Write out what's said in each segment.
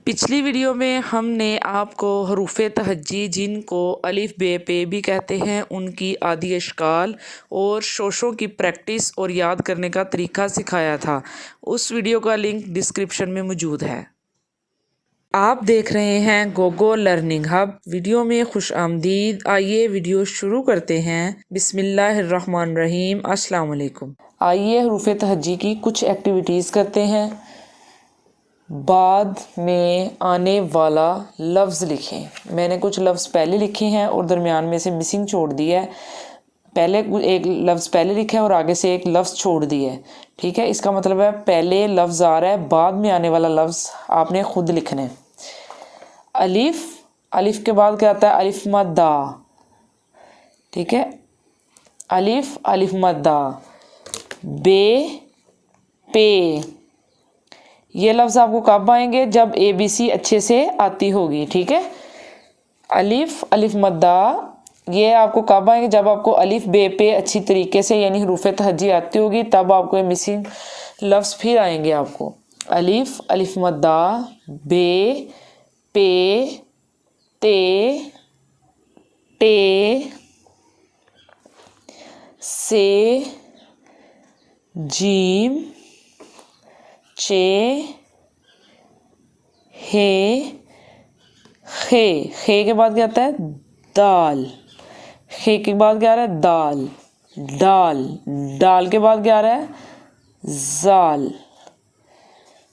पिछली वीडियो में हमने आपको हरूफ तहज्जी जिनको अलिफ बे पे भी कहते हैं उनकी आदि अशकाल और शोशों की प्रैक्टिस और याद करने का तरीका सिखाया था। उस वीडियो का लिंक डिस्क्रिप्शन में मौजूद है। आप देख रहे हैं गोगो लर्निंग हब। वीडियो में खुश आमदीद। आइए वीडियो शुरू करते हैं। बिस्मिल्लाहिर्रहमानिर्रहीम। अस्सलाम वालेकुम। आइए हरूफ तहज्जी की कुछ एक्टिविटीज़ करते हैं। बाद में आने वाला लफ्ज़ लिखें। मैंने कुछ लफ्ज़ पहले लिखे हैं और दरमियान में से मिसिंग छोड़ दिया है। पहले एक लफ्ज़ पहले लिखा है और आगे से एक लफ्ज़ छोड़ दिया है। ठीक है, इसका मतलब है पहले लफ्ज़ आ रहा है, बाद में आने वाला लफ्ज़ आपने खुद लिखना है। अलिफ, अलिफ के बाद क्या आता है? अलिफ मद्दा। ठीक है, अलिफ, अलिफ मद्दा। बे, पे। ये लफ्ज़ आपको कब आएंगे? जब ABC अच्छे से आती होगी। ठीक है, अलिफ, अलिफ मद्दा, ये आपको कब आएंगे? जब आपको अलिफ बे पे अच्छी तरीके से यानी हरूफ तहज्जी आती होगी, तब आपको ये मिसिंग लफ्ज़ फिर आएंगे आपको। अलिफ, अलिफ मद्दा, बे, पे, ते, टे, से, जीम, चे, हे, खे के बाद क्या आता है? दाल। खे के बाद क्या आ रहा है? दाल। डाल, डाल के बाद क्या आ रहा है? जाल।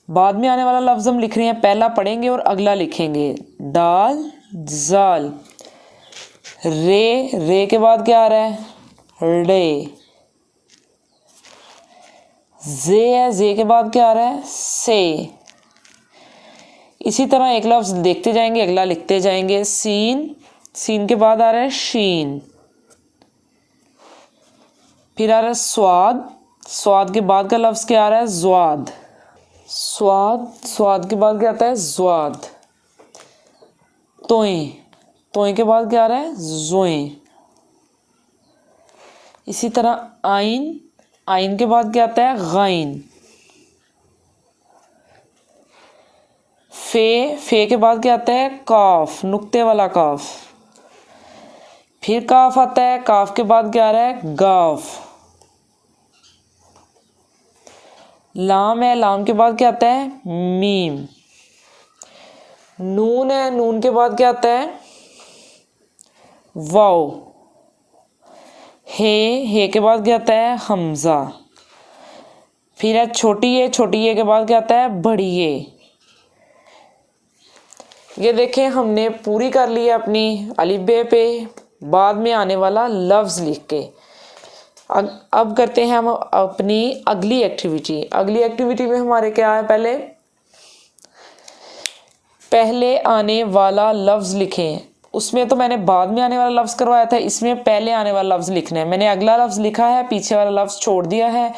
बाद में आने वाला लफ्ज़ हम लिख रहे हैं, पहला पढ़ेंगे और अगला लिखेंगे। दाल, जाल। रे के बाद क्या आ रहा है? रे। जे है, जे के बाद क्या आ रहा है? से। इसी तरह एक लफ्ज़ देखते जाएंगे, अगला लिखते जाएंगे। सीन, सीन के बाद आ रहा है शीन। फिर आ रहा है स्वाद, स्वाद के बाद का लफ्ज़ क्या आ रहा है? ज़्वाद। स्वाद, स्वाद के बाद क्या आता है? ज़्वाद। तोएं, तोएं के बाद क्या आ रहा है? ज़ोएं। इसी तरह आइन, आइन के बाद क्या आता है? गाइन। फे के बाद क्या आता है? काफ, नुक्ते वाला काफ। फिर काफ आता है, काफ के बाद क्या आ रहा है? गाफ। लाम है, लाम के बाद क्या आता है? मीम। नून है, नून के बाद क्या आता है? वाओ। हे के बाद क्या आता है? हमजा। फिर है छोटी ए, छोटी ए के बाद क्या आता है? बड़ी ए। ये देखें, हमने पूरी कर ली है अपनी अलिफ बे पे बाद में आने वाला लफ्ज़ लिख के। अब करते हैं हम अपनी अगली एक्टिविटी। अगली एक्टिविटी में हमारे क्या है? पहले आने वाला लफ्ज़ लिखें। उसमें तो मैंने बाद में आने वाला लफ्ज़ करवाया था, इसमें पहले आने वाला लफ्ज़ लिखना है। मैंने अगला लफ्ज़ लिखा है, पीछे वाला लफ्ज़ छोड़ दिया है।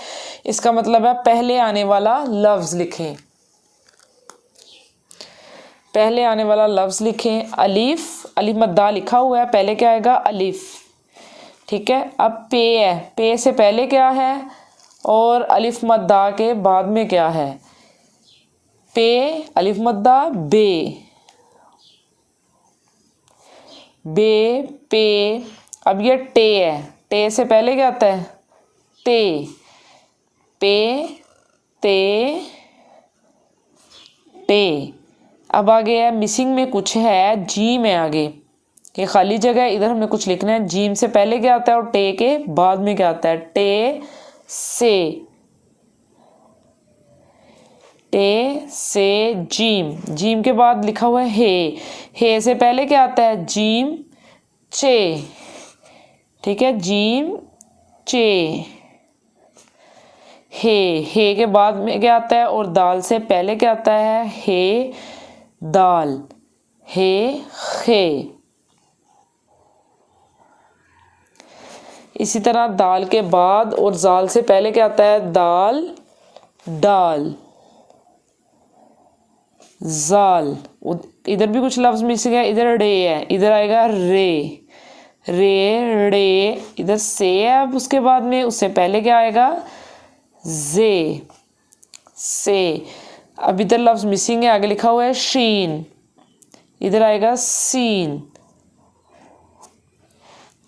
इसका मतलब है पहले आने वाला लफ्ज़ लिखें। पहले आने वाला लफ्ज़ लिखें। अलिफ, अलिफ मद्दा लिखा हुआ है, पहले क्या आएगा? अलिफ। ठीक है, अब पे है, पे से पहले क्या है और अलिफ मद्दा के बाद में क्या है? पे, अलिफ मद्दा, बे, बे, पे। अब ये टे है, टे से पहले क्या आता है? ते, पे, ते, टे। अब आगे है, मिसिंग में कुछ है, जीम है आगे, ये खाली जगह है, इधर हमें कुछ लिखना है। जीम से पहले क्या आता है और टे के बाद में क्या आता है? टे से, टे से जीम। जीम के बाद लिखा हुआ है हे से पहले क्या आता है? जीम, चे। ठीक है, जीम, चे। हे के बाद में क्या आता है और दाल से पहले क्या आता है? हे, दाल, हे, खे। इसी तरह दाल के बाद और जाल से पहले क्या आता है? दाल, डाल, जाल। इधर भी कुछ लफ्ज़ मिस गया, इधर रे है, इधर आएगा रे, रे, रे। इधर से है, अब उसके बाद में उससे पहले क्या आएगा? जे, से। अब इधर लफ्ज़ मिसिंग है, आगे लिखा हुआ है शीन, इधर आएगा सीन।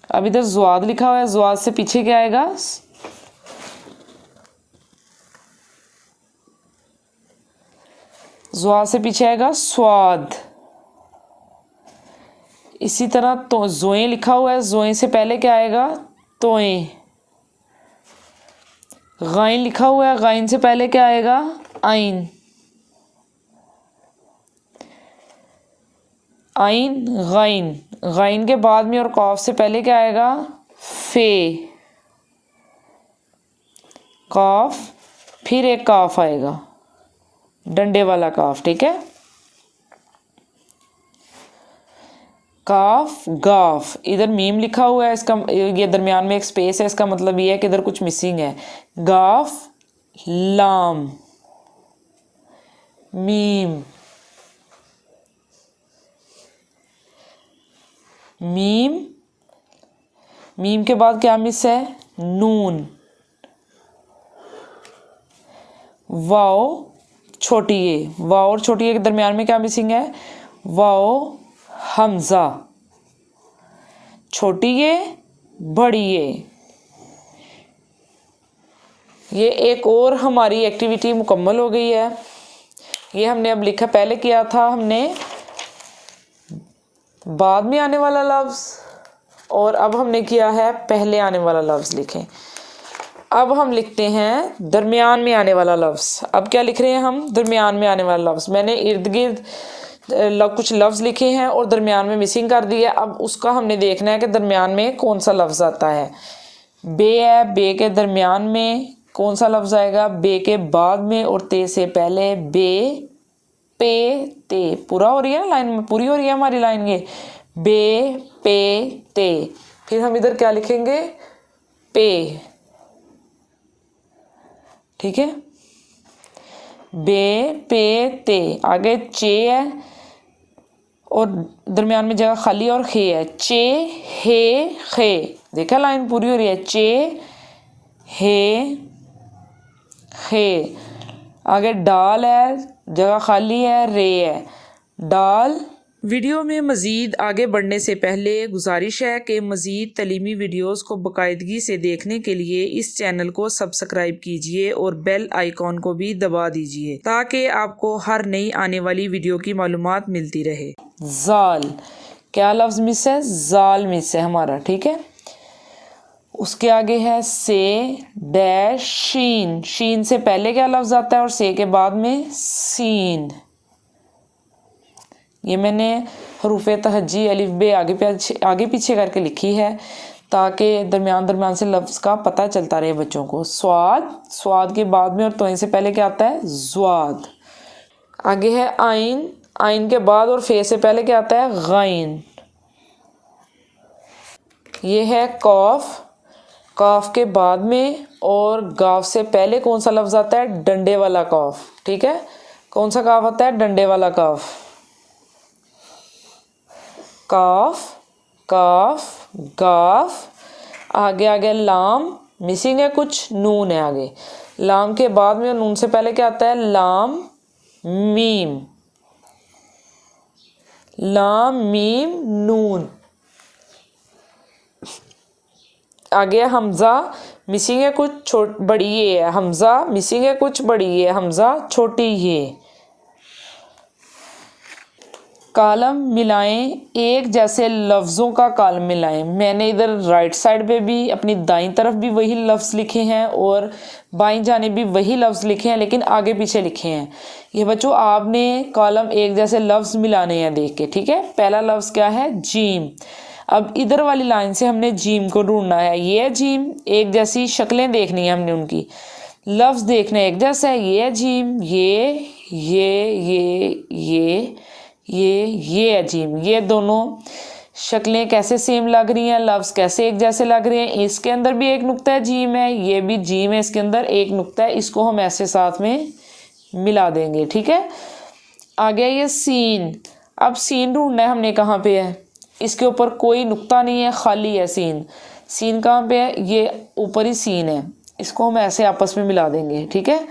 अब इधर ज़्वाद लिखा हुआ है, ज़्वाद से पीछे क्या आएगा? ज़्वाद से पीछे आएगा स्वाद। इसी तरह तो ज़ोए लिखा हुआ है, ज़ोए से पहले क्या आएगा? तोए। गाइन लिखा हुआ है, गाइन से पहले क्या आएगा? आइन। आइन गाइन, गाइन के बाद में और कॉफ से पहले क्या आएगा? फे। कॉफ, फिर एक काफ आएगा, डंडे वाला काफ, ठीक है। काफ गाफ, इधर मीम लिखा हुआ है, इसका ये दरमियान में एक स्पेस है, इसका मतलब ये है कि इधर कुछ मिसिंग है। गाफ लाम मीम, मीम, मीम के बाद क्या मिस है? नून। वाओ छोटी ए, वाओ और छोटी ए के दरमियान में क्या मिसिंग है? वाओ हमजा। छोटी ए बड़ी ए। ये एक और हमारी एक्टिविटी मुकम्मल हो गई है। ये हमने अब लिखा, पहले किया था हमने बाद में आने वाला लफ्ज़, और अब हमने किया है पहले आने वाला लफ्ज़ लिखें। अब हम लिखते हैं दरमियान में आने वाला लफ्ज़। अब क्या लिख रहे हैं हम? दरमियान में आने वाला लफ्ज़। मैंने इर्द गिर्द कुछ लफ्ज़ लिखे हैं और दरमियान में मिसिंग कर दिया। अब उसका हमने देखना है कि दरमियान में कौन सा लफ्ज़ आता है। बे है, बे के दरमियान में कौन सा लफ्ज़ आएगा? बे के बाद में और ते से पहले बे, पे, ते। पूरा हो रही है ना लाइन में, पूरी हो रही है हमारी लाइन ये। बे पे ते। फिर हम इधर क्या लिखेंगे? पे, ठीक है। बे पे ते। आगे चे है और दरमियान में जगह खाली और खे है। चे हे खे। देखा लाइन पूरी हो रही है। चे हे खे। आगे डाल है, जगह खाली है, रे है। डाल। वीडियो में मज़ीद आगे बढ़ने से पहले गुजारिश है कि मज़ीद तलीमी वीडियोस को बाकायदगी से देखने के लिए इस चैनल को सब्सक्राइब कीजिए और बेल आइकॉन को भी दबा दीजिए ताकि आपको हर नई आने वाली वीडियो की मालूमात मिलती रहे। जाल, क्या लफ्ज़ मिस है? जाल मिस है हमारा, ठीक है। उसके आगे है से डैश शीन। शीन से पहले क्या लफ्ज़ आता है और से के बाद में सीन। ये मैंने हरूफ तहज्जी अलिफ बे आगे पीछे करके लिखी है ताकि दरमियान से लफ्ज़ का पता चलता रहे बच्चों को। स्वाद, स्वाद के बाद में और तोइन से पहले क्या आता है? ज़्वाद। आगे है आइन, आइन के बाद और फे से पहले क्या आता है? गाइन। ये है कॉफ, कॉफ के बाद में और गाफ से पहले कौन सा लफ्ज़ आता है? डंडे वाला कॉफ, ठीक है। कौन सा काफ आता है? डंडे वाला काफ। काफ, काफ, गाफ। आगे लाम, मिसिंग है कुछ, नून है आगे। लाम के बाद में और नून से पहले क्या आता है? लाम मीम। लाम मीम नून। आगे हमज़ा, मिसिंग है कुछ, बड़ी ये है। हमज़ा मिसिंग है कुछ, बड़ी ये। हमज़ा छोटी ये। कॉलम मिलाएं, एक जैसे लफ्ज़ों का कॉलम मिलाएं। मैंने इधर राइट साइड पे भी अपनी दाईं तरफ भी वही लफ्ज़ लिखे हैं और बाईं जाने भी वही लफ्ज़ लिखे हैं, लेकिन आगे पीछे लिखे हैं। ये बच्चों आपने कॉलम एक जैसे लफ्ज़ मिलाने हैं देख के, ठीक है। पहला लफ्ज़ क्या है? जीम। अब इधर वाली लाइन से हमने जीम को ढूंढना है। ये है जीम, एक जैसी शक्लें देखनी है हमने उनकी, लफ्ज़ देखने एक जैसा है। ये है जीम, ये है जीम। ये दोनों शक्लें कैसे सेम लग रही हैं, लफ्ज़ कैसे एक जैसे लग रहे हैं। इसके अंदर भी एक नुक्ता है, जीम है, ये भी जीम है, इसके अंदर एक नुक्ता है। इसको हम ऐसे साथ में मिला देंगे, ठीक है। आगे ये सीन। अब सीन ढूंढना है हमने, कहाँ पे है? इसके ऊपर कोई नुक्ता नहीं है, खाली है सीन। सीन कहाँ पे है? ये ऊपर ही सीन है, इसको हम ऐसे आपस में मिला देंगे, ठीक है।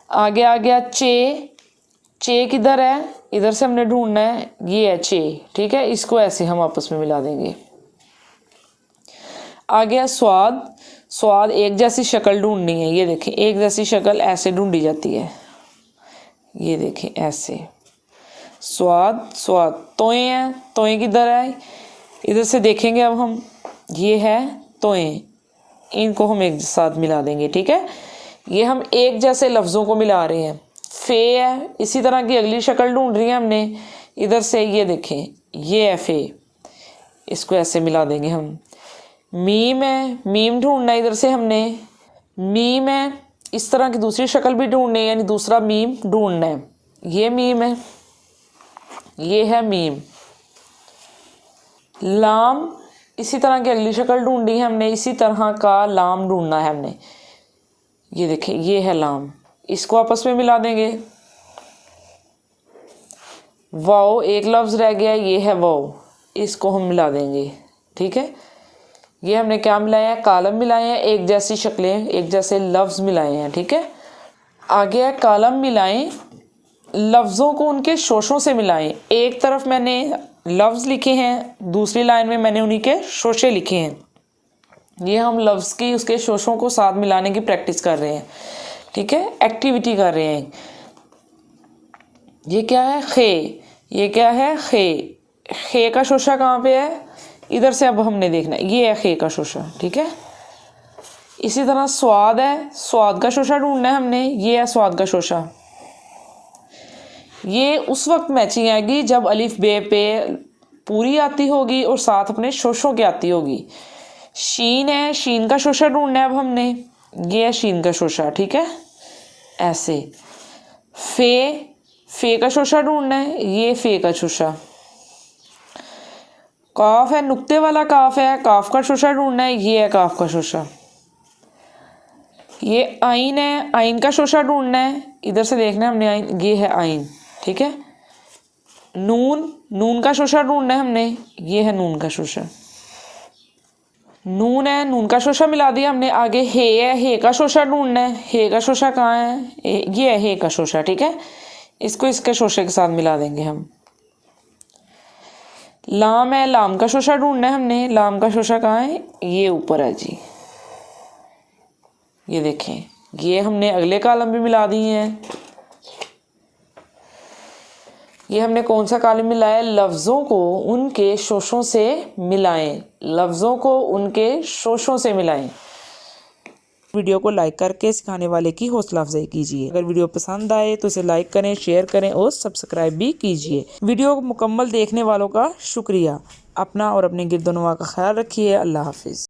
आगे आ गया चे, चे किधर है, इधर से हमने ढूंढना है, ये है चे, ठीक है। इसको ऐसे हम आपस में मिला देंगे। आ गया स्वाद। स्वाद एक जैसी शक्ल ढूंढनी है, ये देखें एक जैसी शक्ल ऐसे ढूंढी जाती है, ये देखें ऐसे। स्वाद स्वाद। तोय है, तोय किधर है, इधर से देखेंगे अब हम, ये है तोय, इनको हम एक साथ मिला देंगे, ठीक है। ये हम एक जैसे लफ्ज़ों को मिला रहे हैं। फे है, इसी तरह की अगली शक्ल ढूंढ रही है हमने, इधर से ये देखें ये है फे, इसको ऐसे मिला देंगे हम। मीम है, मीम ढूंढना है इधर से हमने, मीम है, इस तरह की दूसरी शक्ल भी ढूंढनी है, यानी दूसरा मीम ढूंढना है। ये मीम है, ये है मीम। लाम, इसी तरह की अगली शक्ल ढूंढी है हमने, इसी तरह का लाम ढूंढना है हमने, ये देखें ये है लाम, इसको आपस में मिला देंगे। वाओ, एक लफ्ज़ रह गया, ये है वाओ, इसको हम मिला देंगे, ठीक है। ये हमने क्या मिलाया है, कालम मिलाए हैं, एक जैसी शक्लें, एक जैसे लफ्ज़ मिलाए हैं, ठीक है। आगे है कालम मिलाएं, लफ्ज़ों को उनके शोशों से मिलाएं। एक तरफ मैंने लफ्ज़ लिखे हैं, दूसरी लाइन में मैंने उन्हीं के शोशे लिखे हैं। ये हम लफ्ज़ की उसके शोशों को साथ मिलाने की प्रैक्टिस कर रहे हैं, ठीक है, एक्टिविटी कर रहे हैं। ये क्या है, खे, ये क्या है, खे। खे का शोशा कहाँ पे है, इधर से अब हमने देखना है, ये है खे का शोशा, ठीक है। इसी तरह स्वाद है, स्वाद का शोशा ढूंढना है हमने, ये है स्वाद का शोशा। ये उस वक्त मैचिंग आएगी जब अलिफ बे पे पूरी आती होगी और साथ अपने शोशों के आती होगी। शीन है, शीन का शोशा ढूंढना है अब हमने, ये है शीन का शोशा, ठीक है, ऐसे। फे, फे का शोशा ढूंढना है, ये फे का शोशा। काफ है, नुक्ते वाला काफ है, काफ का शोशा ढूंढना है, ये है काफ का शोशा। ये आइन है, आइन का शोशा ढूंढना है, इधर से देखना है हमने आइन, ये है आइन, ठीक है। नून, नून का शोशा ढूंढना है हमने, ये है नून का शोशा। नून है, नून का शोशा मिला दिया हमने। आगे हे है, हे का शोशा ढूंढना है, हे का शोशा कहाँ है, ये है हे का शोशा, ठीक है। इसको इसके शोशे के साथ मिला देंगे हम। लाम है, लाम का शोशा ढूंढना है हमने, लाम का शोशा कहाँ है, ये ऊपर है जी, ये देखें, ये हमने अगले कॉलम भी मिला दिए हैं। ये हमने कौन सा कॉलम मिलाया, लफ्ज़ों को उनके शोशों से मिलाएं, लफ्ज़ों को उनके शोशों से मिलाएं। वीडियो को लाइक करके सिखाने वाले की हौसला अफजाई कीजिए। अगर वीडियो पसंद आए तो इसे लाइक करें, शेयर करें और सब्सक्राइब भी कीजिए। वीडियो को मुकम्मल देखने वालों का शुक्रिया। अपना और अपने गिरदोनवा का ख्याल रखिए। अल्लाह हाफिज़।